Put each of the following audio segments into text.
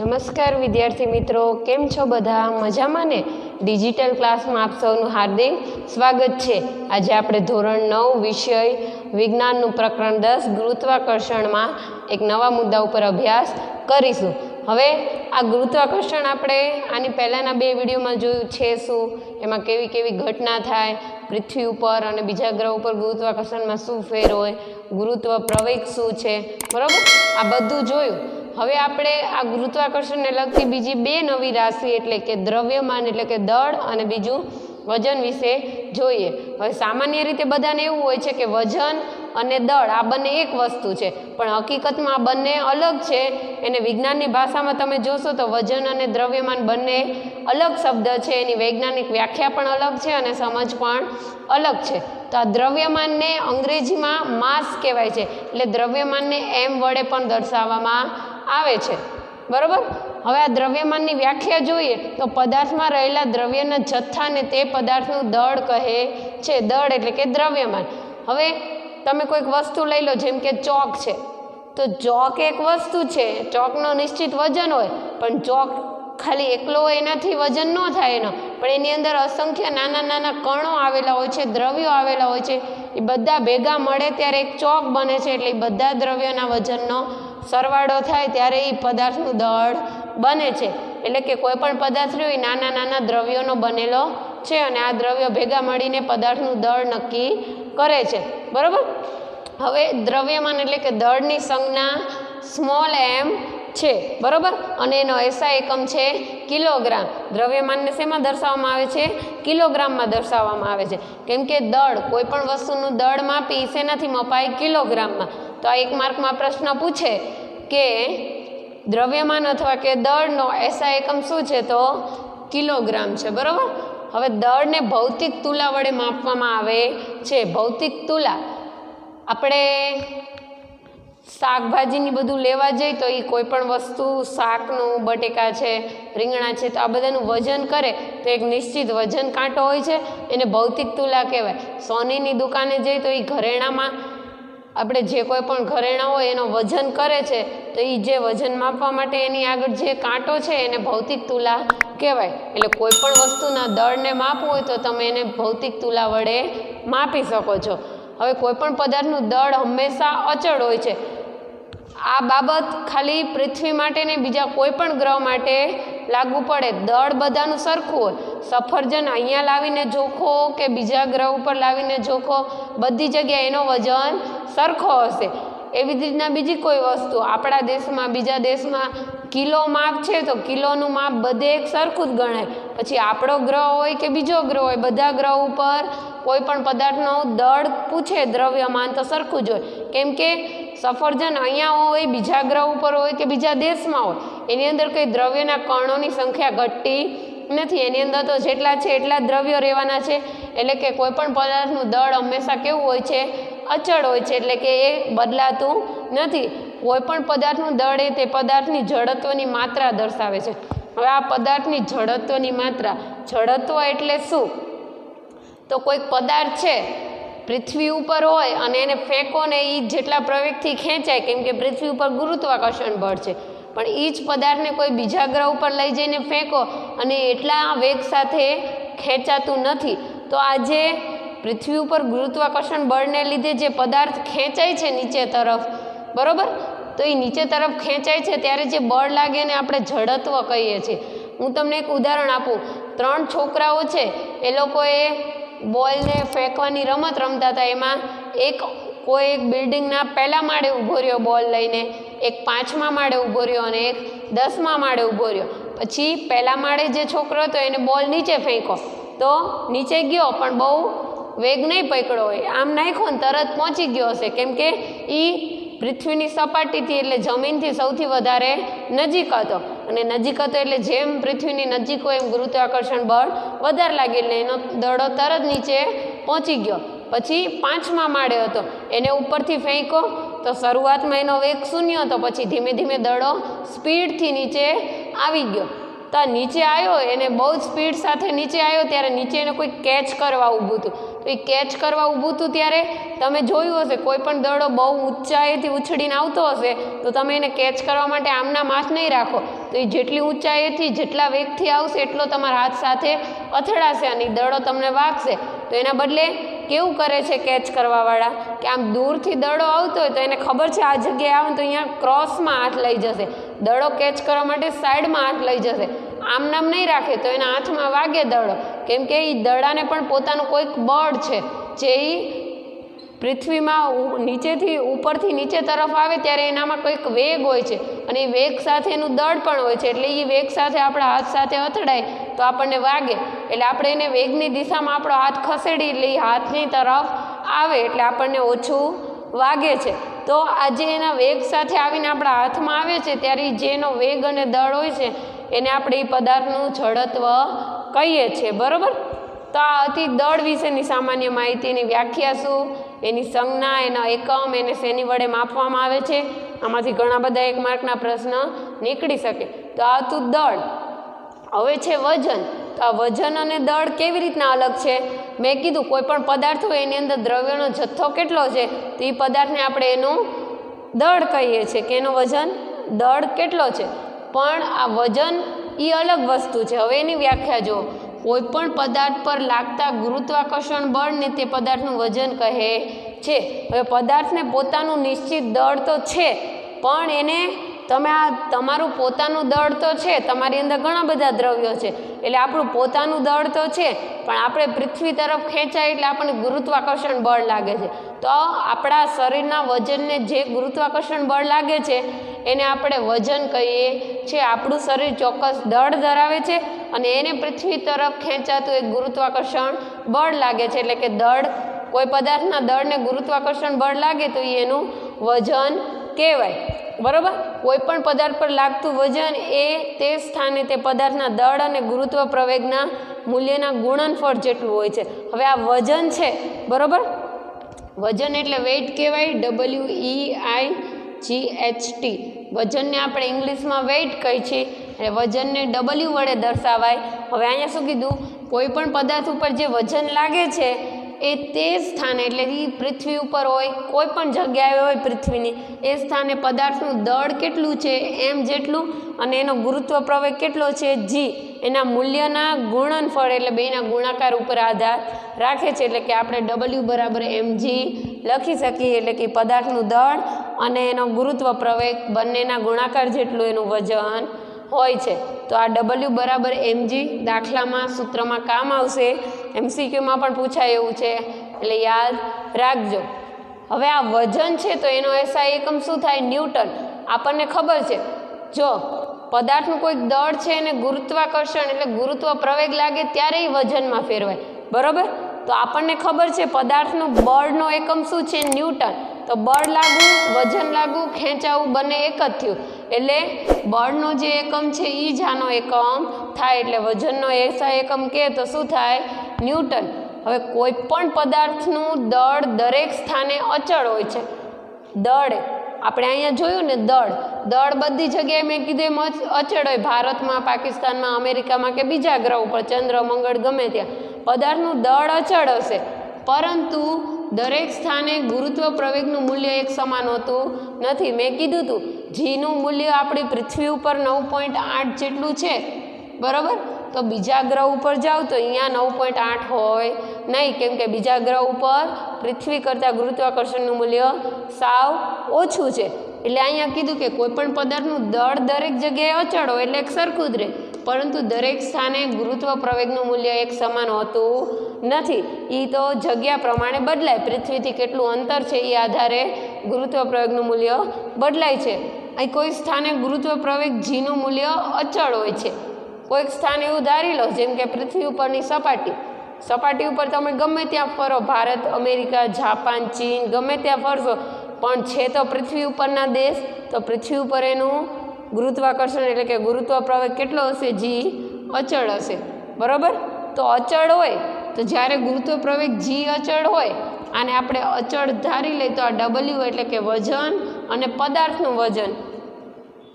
નમસ્કાર વિદ્યાર્થી મિત્રો, કેમ છો બધા? મજામાં ને? ડિજિટલ ક્લાસમાં આપ સૌનું હાર્દિક સ્વાગત છે. આજે આપણે ધોરણ 9 વિષય વિજ્ઞાનનું પ્રકરણ 10 ગુરુત્વાકર્ષણમાં એક નવા મુદ્દા ઉપર અભ્યાસ કરીશું. હવે આ ગુરુત્વાકર્ષણ આપણે આની પહેલાંના 2 વિડીયોમાં જોયું છે. શું એમાં કેવી કેવી ઘટના થાય પૃથ્વી ઉપર અને બીજા ગ્રહ ઉપર ગુરુત્વાકર્ષણમાં શું ફેર હોય, ગુરુત્વ પ્રવેગ શું છે, બરાબર? આ બધું જોયું. હવે આપણે આ ગુરુત્વાકર્ષણને લગતી બીજી 2 નવી રાશિ એટલે કે દ્રવ્યમાન એટલે કે દળ અને બીજું વજન વિશે જોઈએ. હવે સામાન્ય રીતે બધાને એવું હોય છે કે વજન અને દળ આ બંને એક વસ્તુ છે, પણ હકીકતમાં આ બંને અલગ છે. એને વિજ્ઞાનની ભાષામાં તમે જોશો તો વજન અને દ્રવ્યમાન બંને અલગ શબ્દ છે. એની વૈજ્ઞાનિક વ્યાખ્યા પણ અલગ છે અને સમજ પણ અલગ છે. તો આ દ્રવ્યમાનને અંગ્રેજીમાં માસ કહેવાય છે, એટલે દ્રવ્યમાનને એમ વડે પણ દર્શાવવામાં આવે છે, બરાબર? હવે આ દ્રવ્યમાનની વ્યાખ્યા જોઈએ તો પદાર્થમાં રહેલા દ્રવ્યના જથ્થાને તે પદાર્થનું દળ કહે છે. દળ એટલે કે દ્રવ્યમાન. હવે તમે કોઈક વસ્તુ લઈ લો, જેમ કે ચોક છે, તો ચોક એક વસ્તુ છે, ચોકનો નિશ્ચિત વજન હોય, પણ ચોક ખાલી એકલો હોય એનાથી વજન ન થાય એનો, પણ એની અંદર અસંખ્ય નાના નાના કણો આવેલા હોય છે, દ્રવ્યો આવેલા હોય છે. એ બધા ભેગા મળે ત્યારે એક ચોક બને છે. એટલે એ બધા દ્રવ્યોના વજનનો સરવાળો થાય ત્યારે એ પદાર્થનું દળ બને છે. એટલે કે કોઈ પણ પદાર્થ રહ્યો એ નાના નાના દ્રવ્યોનો બનેલો છે અને આ દ્રવ્યો ભેગા મળીને પદાર્થનું દળ નક્કી કરે છે, બરાબર? હવે દ્રવ્યમાન એટલે કે દળની સંજ્ઞા સ્મોલ એમ છે, બરાબર? અને એનો એસઆઈ એકમ છે કિલોગ્રામ. દ્રવ્યમાનને શેમાં દર્શાવવામાં આવે છે? કિલોગ્રામમાં દર્શાવવામાં આવે છે. કેમ કે દળ, કોઈ પણ વસ્તુનું દળ માપી શેનાથી મપાય? કિલોગ્રામમાં. તો આ 1 માર્કમાં પ્રશ્ન પૂછે કે દ્રવ્યમાન અથવા કે દળનો એસઆઈ એકમ શું છે? તો કિલોગ્રામ છે, બરાબર? હવે દળને ભૌતિક તુલા વડે માપવામાં આવે છે. ભૌતિક તુલા આપણે શાકભાજીની બધું લેવા જઈએ તો એ કોઈ પણ વસ્તુ, શાકનું, બટેકા છે, રીંગણા છે, તો આ બધાનું વજન કરે તો એક નિશ્ચિત વજન કાંટો હોય છે, એને ભૌતિક તુલા કહેવાય. સોનીની દુકાને જઈએ તો એ ઘરેણામાં આપણે જે કોઈ પણ ઘરેણા હોય એનો વજન કરે છે, તો એ જે વજન માપવા માટે એની આગળ જે કાંટો છે એને ભૌતિક તુલા કહેવાય. એટલે કોઈ પણ વસ્તુના દળને માપવું હોય તો તમે એને ભૌતિક તુલા વડે માપી શકો છો. હવે કોઈ પણ પદાર્થનું દળ હંમેશા અચળ હોય છે. આ બાબત ખાલી પૃથ્વી માટે ને બીજા કોઈ પણ ગ્રહ માટે લાગુ પડે. દળ બધાનું સરખું હોય. સફરજન અહીંયા લાવીને જોખો કે બીજા ગ્રહ ઉપર લાવીને જોખો, બધી જગ્યાએ એનો વજન સરખો હશે. એવી જ રીતના બીજી કોઈ વસ્તુ આપણા દેશમાં, બીજા દેશમાં કિલો માપ છે તો કિલોનું માપ બધે એક સરખું જ ગણાય. પછી આપણો ગ્રહ હોય કે બીજો ગ્રહ હોય, બધા ગ્રહ ઉપર કોઈ પણ પદાર્થનું દળ પૂછે, દ્રવ્યમાન, તો સરખું જ હોય. કેમ કે સફરજન અહીંયા હોય, બીજા ગ્રહ ઉપર હોય કે બીજા દેશમાં હોય, એની અંદર કંઈ દ્રવ્યના કણોની સંખ્યા ઘટતી નથી. એની અંદર તો જેટલા છે એટલા જ દ્રવ્યો રહેવાના છે. એટલે કે કોઈ પણ પદાર્થનું દળ હંમેશા કેવું હોય છે? અચળ હોય છે. એટલે કે એ બદલાતું નથી. કોઈ પણ પદાર્થનું દળ એ તે પદાર્થની જડત્વની માત્રા દર્શાવે છે. હવે આ પદાર્થની જડત્વની માત્રા, જડત્વ એટલે શું? તો કોઈક પદાર્થ છે પૃથ્વી ઉપર હોય અને એને ફેંકો ને એ જેટલા પ્રવેગથી ખેંચાય, કેમ કે પૃથ્વી ઉપર ગુરુત્વાકર્ષણ બળ છે, પણ એ જ પદાર્થને કોઈ બીજા ગ્રહ ઉપર લઈ જઈને ફેંકો અને એટલા વેગ સાથે ખેંચાતું નથી. તો આ જે પૃથ્વી ઉપર ગુરુત્વાકર્ષણ બળને લીધે જે પદાર્થ ખેંચાય છે નીચે તરફ, બરાબર? તો એ નીચે તરફ ખેંચાય છે ત્યારે જે બળ લાગે એને આપણે જડત્વ કહીએ છીએ. હું તમને એક ઉદાહરણ આપું. 3 છોકરાઓ છે, એ લોકોએ બોલને ફેંકવાની રમત રમતા હતા. એમાં કોઈ એક બિલ્ડિંગના પહેલા માળે ઊભો રહ્યો બોલ લઈને, એક 5મા માળે ઊભો રહ્યો અને એક 10મા માળે ઊભો રહ્યો. પછી પહેલા માળે જે છોકરો હતો એને બોલ નીચે ફેંકો તો નીચે ગયો, પણ બહુ વેગ નહીં પકડ્યો હોય, આમ નાખ્યો ને તરત પહોંચી ગયો હશે. કેમ કે એ પૃથ્વીની સપાટીથી એટલે જમીનથી સૌથી વધારે નજીક હતો, અને નજીક હતો એટલે જેમ પૃથ્વીની નજીક હોય એમ ગુરુત્વાકર્ષણ બળ વધારે લાગે એટલે એનો દડો તરત નીચે પહોંચી ગયો. પછી 5મા માળે હતો, એને ઉપરથી ફેંકો તો શરૂઆતમાં એનો વેગ 0 હતો, પછી ધીમે ધીમે દડો સ્પીડથી નીચે આવી ગયો. તો આ નીચે આવ્યો, એને બહુ જ સ્પીડ સાથે નીચે આવ્યો ત્યારે નીચે એને કોઈ કેચ કરવા ઊભું હતું. તો એ કેચ કરવા ઊભું હતું ત્યારે તમે જોયું હશે કોઈ પણ દડો બહુ ઊંચાઈથી ઉછળીને આવતો હશે તો તમે એને કેચ કરવા માટે આમના હાથ નહીં રાખો, તો એ જેટલી ઊંચાઈથી જેટલા વેગથી આવશે એટલો તમારા હાથ સાથે અથડાશે અને દડો તમને વાગશે. તો એના બદલે કેવું કરે છે કેચ કરવાવાળા કે આમ દૂરથી દડો આવતો હોય તો એને ખબર છે આ જગ્યાએ આવે તો અહીંયા ક્રોસમાં હાથ લઈ જશે, દડો કેચ કરવા માટે સાઈડમાં હાથ લઈ જશે, આમ નામ નહીં રાખે તો એના હાથમાં વાગે દડો, કેમ કે એ દડાને પણ પોતાનું કોઈક બળ છે જે એ પૃથ્વીમાં નીચેથી ઉપરથી નીચે તરફ આવે ત્યારે એનામાં કંઈક વેગ હોય છે અને એ વેગ સાથે એનું દળ પણ હોય છે, એટલે એ વેગ સાથે આપણા હાથ સાથે અથડાય તો આપણને વાગે, એટલે આપણે એને વેગની દિશામાં આપણો હાથ ખસેડી એટલે એ હાથની તરફ આવે એટલે આપણને ઓછું વાગે છે. તો આજે એના વેગ સાથે આવીને આપણા હાથમાં આવે છે ત્યારે જેનો વેગ અને દળ હોય છે એને આપણે એ પદાર્થનું જડત્વ કહીએ છીએ. બરાબર. તો આ હતી દળ વિશેની સામાન્ય માહિતીની વ્યાખ્યા શું, એની સંજ્ઞા, એના એકમ, એને શેની વડે માપવામાં આવે છે. આમાંથી ઘણા બધા 1 માર્કના પ્રશ્ન નીકળી શકે. તો આ હતું દળ. હવે છે વજન. તો આ વજન અને દળ કેવી રીતના અલગ છે? મેં કીધું કોઈ પણ પદાર્થ હોય એની અંદર દ્રવ્યનો જથ્થો કેટલો છે તો એ પદાર્થને આપણે એનું દળ કહીએ છીએ કે એનો વજન દળ કેટલો છે. પણ આ વજન એ અલગ વસ્તુ છે. હવે એની વ્યાખ્યા જુઓ. કોઈ પણ પદાર્થ પર લાગતા ગુરુત્વાકર્ષણ બળને તે પદાર્થનું વજન કહે છે. હવે પદાર્થને પોતાનું નિશ્ચિત દળ તો છે પણ એને તમે આ તમારું પોતાનું દળ તો છે, તમારી અંદર ઘણા બધા દ્રવ્યો છે એટલે આપણું પોતાનું દળ તો છે પણ આપણે પૃથ્વી તરફ ખેંચાય એટલે આપણને ગુરુત્વાકર્ષણ બળ લાગે છે. તો આપણા શરીરના વજનને જે ગુરુત્વાકર્ષણ બળ લાગે છે એને આપણે વજન કહીએ છીએ. આપણું શરીર ચોક્કસ દળ ધરાવે છે અને એને પૃથ્વી તરફ ખેંચાતું એક ગુરુત્વાકર્ષણ બળ લાગે છે, એટલે કે દળ, કોઈ પદાર્થના દળને ગુરુત્વાકર્ષણ બળ લાગે તો એનું વજન કહેવાય. બરાબર. કોઈ પણ પદાર્થ પર લાગતું વજન એ તે સ્થાને તે પદાર્થના દળ અને ગુરુત્વ પ્રવેગના મૂલ્યના ગુણનફળ જેટલું હોય છે. હવે આ વજન છે, બરાબર, વજન એટલે વેઇટ કહેવાય, WEIGHT. વજનને આપણે ઇંગ્લિશમાં વેઇટ કહી છીએ એટલે વજનને W વડે દર્શાવાય. હવે અહીંયા શું કીધું? કોઈ પણ પદાર્થ ઉપર જે વજન લાગે છે એ તે સ્થાને એટલે એ પૃથ્વી ઉપર હોય, કોઈ પણ જગ્યાએ હોય પૃથ્વીની, એ સ્થાને પદાર્થનું દળ કેટલું છે એમ જેટલું અને એનો ગુરુત્વ પ્રવેગ કેટલો છે G, એના મૂલ્યના ગુણનફળ એટલે બેના ગુણાકાર ઉપર આધાર રાખે છે. એટલે કે આપણે W બરાબર mg લખી શકીએ, એટલે કે પદાર્થનું દળ અને એનો ગુરુત્વ પ્રવેગ બંનેના ગુણાકાર જેટલું એનું વજન હોય છે. તો આ W બરાબર mg દાખલામાં સૂત્રમાં કામ આવશે, MCQમાં પણ પૂછાય એવું છે એટલે યાદ રાખજો. હવે આ વજન છે તો એનો SI એકમ શું થાય? ન્યૂટન. આપણને ખબર છે જો પદાર્થનું કોઈક દળ છે અને ગુરુત્વાકર્ષણ એટલે ગુરુત્વ પ્રવેગ લાગે ત્યારે એ વજનમાં ફેરવાય. બરાબર. તો આપણને ખબર છે પદાર્થનું બળનો એકમ શું છે? ન્યૂટન. તો બળ લાગુ, વજન લાગુ, ખેંચાવું બંને એક જ થયું એટલે બળનો જે એકમ છે એ જ આનો એકમ થાય એટલે વજનનો SI એકમ કે તો શું થાય? ન્યૂટન. હવે કોઈ પણ પદાર્થનું દળ દરેક સ્થાને અચળ હોય છે. દળ આપણે અહીંયા જોયું ને, દળ બધી જગ્યાએ મેં કીધું એમ અચળ હોય, ભારતમાં, પાકિસ્તાનમાં, અમેરિકામાં કે બીજા ગ્રહ ઉપર, ચંદ્ર, મંગળ, ગમે ત્યાં પદાર્થનું દળ અચળ હશે પરંતુ દરેક સ્થાને ગુરુત્વ પ્રવેગનું મૂલ્ય એક સમાન હોતું નથી. મેં કીધું હતું જીનું મૂલ્ય આપણી પૃથ્વી ઉપર 9.8 જેટલું છે, બરાબર. તો બીજા ગ્રહ ઉપર જાઓ તો અહીંયા 9.8 હોય નહીં, કેમ કે બીજા ગ્રહ ઉપર પૃથ્વી કરતાં ગુરુત્વાકર્ષણનું મૂલ્ય સાવ ઓછું છે. એટલે અહીંયા કીધું કે કોઈ પણ પદાર્થનું દળ દરેક જગ્યાએ અચળ હોય એટલે એક સરખું જ રહે, પરંતુ દરેક સ્થાને ગુરુત્વ પ્રવેગનું મૂલ્ય એક સમાન હોતું નથી. એ તો જગ્યા પ્રમાણે બદલાય, પૃથ્વીથી કેટલું અંતર છે એ આધારે ગુરુત્વ પ્રવેગનું મૂલ્ય બદલાય છે. અહીં કોઈ સ્થાને ગુરુત્વ પ્રવેગ જીનું મૂલ્ય અચળ હોય છે, કોઈક સ્થાન એવું ધારી લો જેમ કે પૃથ્વી ઉપરની સપાટી ઉપર તમે ગમે ત્યાં ફરો, ભારત, અમેરિકા, જાપાન, ચીન, ગમે ત્યાં ફરશો પણ છે તો પૃથ્વી ઉપરના દેશ, તો પૃથ્વી ઉપર એનું ગુરુત્વાકર્ષણ એટલે કે ગુરુત્વ પ્રવેગ કેટલો હશે? G અચળ હશે. બરાબર. તો અચળ હોય તો જ્યારે ગુરુત્વ પ્રવેગ G અચળ હોય અને આપણે અચળ ધારી લઈએ તો આ W એટલે કે વજન અને પદાર્થનું વજન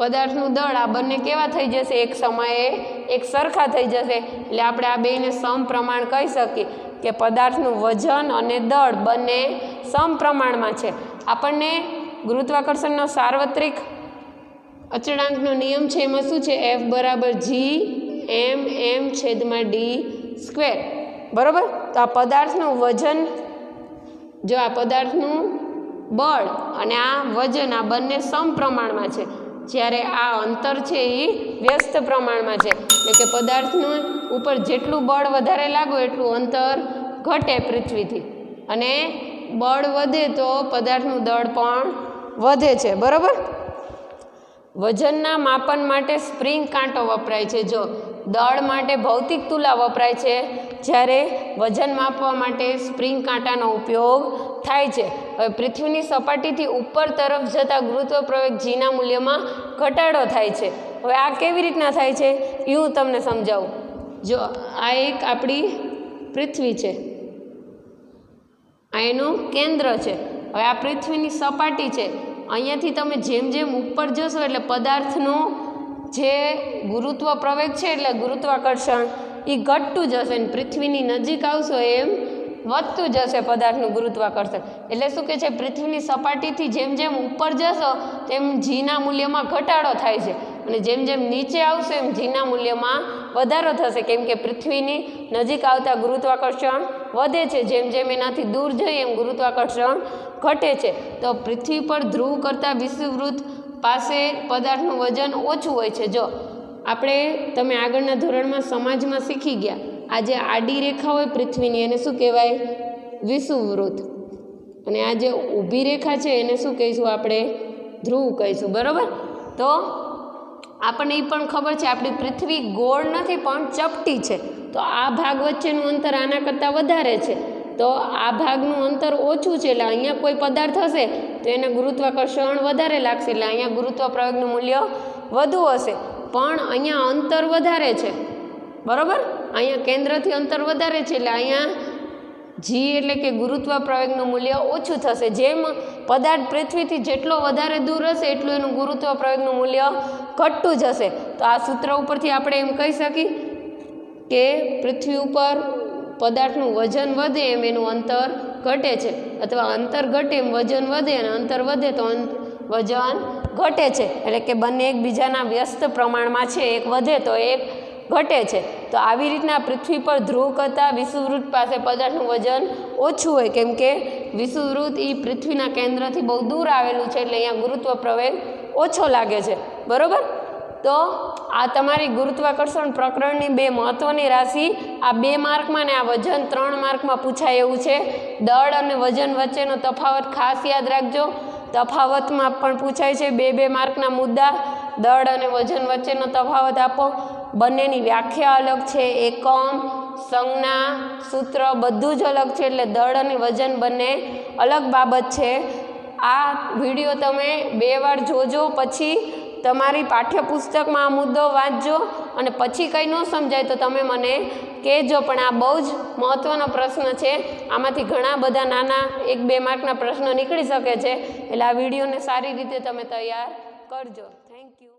પદાર્થનું દળ આ બંને કેવા થઈ જશે, એક સમયે એક સરખા થઈ જશે. એટલે આપણે આ બેયને સમપ્રમાણ કહી શકીએ કે પદાર્થનું વજન અને દળ બંને સમપ્રમાણમાં છે. આપણને ગુરુત્વાકર્ષણનો સાર્વત્રિક અચળાંકનો નિયમ છે, એમાં શું છે, F = G(m)(m)/d². બરાબર. તો આ પદાર્થનું વજન, જો આ પદાર્થનું બળ અને આ વજન આ બંને સમપ્રમાણમાં છે, જ્યારે આ અંતર છે એ વ્યસ્ત પ્રમાણમાં છે. એટલે કે પદાર્થનું ઉપર જેટલું બળ વધારે લાગો એટલું અંતર ઘટે પૃથ્વીથી, અને બળ વધે તો પદાર્થનું દળ પણ વધે છે. બરાબર. વજનના માપન માટે સ્પ્રિંગ કાંટો વપરાય છે. જો દળ માટે ભૌતિક તુલા વપરાય છે, જ્યારે વજન માપવા માટે સ્પ્રિંગ કાંટાનો ઉપયોગ થાય છે. હવે પૃથ્વીની સપાટીથી ઉપર તરફ જતા ગુરુત્વ પ્રવેગ જીના મૂલ્યમાં ઘટાડો થાય છે. હવે આ કેવી રીતના થાય છે એ હું તમને સમજાવું. જો આ એક આપણી પૃથ્વી છે, આ એનું કેન્દ્ર છે. હવે આ પૃથ્વીની સપાટી છે. અહીંયાથી તમે જેમ જેમ ઉપર જશો એટલે પદાર્થનો જે ગુરુત્વ પ્રવેગ છે એટલે ગુરુત્વાકર્ષણ એ ઘટતું જશે, અને પૃથ્વીની નજીક આવશો એમ વધતું જશે પદાર્થનું ગુરુત્વાકર્ષણ. એટલે શું કહે છે, પૃથ્વીની સપાટીથી જેમ જેમ ઉપર જશો તેમ જીના મૂલ્યમાં ઘટાડો થાય છે, અને જેમ જેમ નીચે આવશો એમ જીના મૂલ્યમાં વધારો થશે, કેમ કે પૃથ્વીની નજીક આવતા ગુરુત્વાકર્ષણ વધે છે, જેમ જેમ એનાથી દૂર જઈએ એમ ગુરુત્વાકર્ષણ ઘટે છે. તો પૃથ્વી પર ધ્રુવ કરતાં વિષુવવૃત્ત પાસે પદાર્થનું વજન ઓછું હોય છે. જો આપણે તમે આગળના ધોરણમાં સમાજમાં શીખી ગયા, આ જે આડી રેખા હોય પૃથ્વીની એને શું કહેવાય, વિષુવવૃત્ત, અને આ જે ઊભી રેખા છે એને શું કહીશું આપણે, ધ્રુવ કહીશું. બરાબર. તો આપણને એ પણ ખબર છે આપણી પૃથ્વી ગોળ નથી પણ ચપટી છે, તો આ ભાગ વચ્ચેનું અંતર આના કરતાં વધારે છે, તો આ ભાગનું અંતર ઓછું છે, એટલે અહીંયા કોઈ પદાર્થ હશે તો એને ગુરુત્વાકર્ષણ વધારે લાગશે, એટલે અહીંયા ગુરુત્વ પ્રવેગનું મૂલ્ય વધુ હશે. પણ અહીંયા અંતર વધારે છે. બરાબર. અહીંયા કેન્દ્રથી અંતર વધારે છે, એટલે અહીંયા જી એટલે કે ગુરુત્વ પ્રવેગનું મૂલ્ય ઓછું થશે. જેમ પદાર્થ પૃથ્વીથી જેટલો વધારે દૂર હશે એટલું એનું ગુરુત્વ પ્રવેગનું મૂલ્ય ઘટતું જશે. તો આ સૂત્ર ઉપરથી આપણે એમ કહી શકીએ કે પૃથ્વી ઉપર પદાર્થનું વજન વધે એમ એનું અંતર ઘટે છે, અથવા અંતર ઘટે એમ વજન વધે, અને અંતર વધે તો વજન ઘટે છે. એટલે કે બંને એકબીજાના વ્યસ્ત પ્રમાણમાં છે, એક વધે તો એક ઘટે છે. તો આવી રીતના પૃથ્વી પર ધ્રુવ કરતાં વિષુવવૃત્ત પાસે પદાર્થનું વજન ઓછું હોય, કેમ કે વિષુવવૃત્ત એ પૃથ્વીના કેન્દ્રથી બહુ દૂર આવેલું છે, એટલે અહીંયા ગુરુત્વ પ્રવેગ ઓછો લાગે છે. બરાબર. તો આ તમારી ગુરુત્વાકર્ષણ પ્રકરણની બે મહત્ત્વની રાશિ, આ 2 માર્કમાં ને આ વજન 3 માર્કમાં પૂછાય એવું છે. દળ અને વજન વચ્ચેનો તફાવત ખાસ યાદ રાખજો. તફાવતમાં પણ પૂછાય છે 2 માર્કના મુદ્દા. દળ અને વજન વચ્ચેનો તફાવત આપો. બંનેની વ્યાખ્યા અલગ છે, એકમ, સંજ્ઞા, સૂત્ર બધું જ અલગ છે, એટલે દળ અને વજન બંને અલગ બાબત છે. આ વિડીયો તમે 2 વાર જોજો, પછી તમારી પાઠ્યપુસ્તકમાં આ મુદ્દો વાંચજો, અને પછી કંઈ ન સમજાય તો તમે મને કહેજો. પણ આ બહુ જ મહત્ત્વનો પ્રશ્ન છે, આમાંથી ઘણા બધા નાના 1-2 માર્કના પ્રશ્નો નીકળી શકે છે, એટલે આ વિડીયોને સારી રીતે તમે તૈયાર કરજો. Thank you.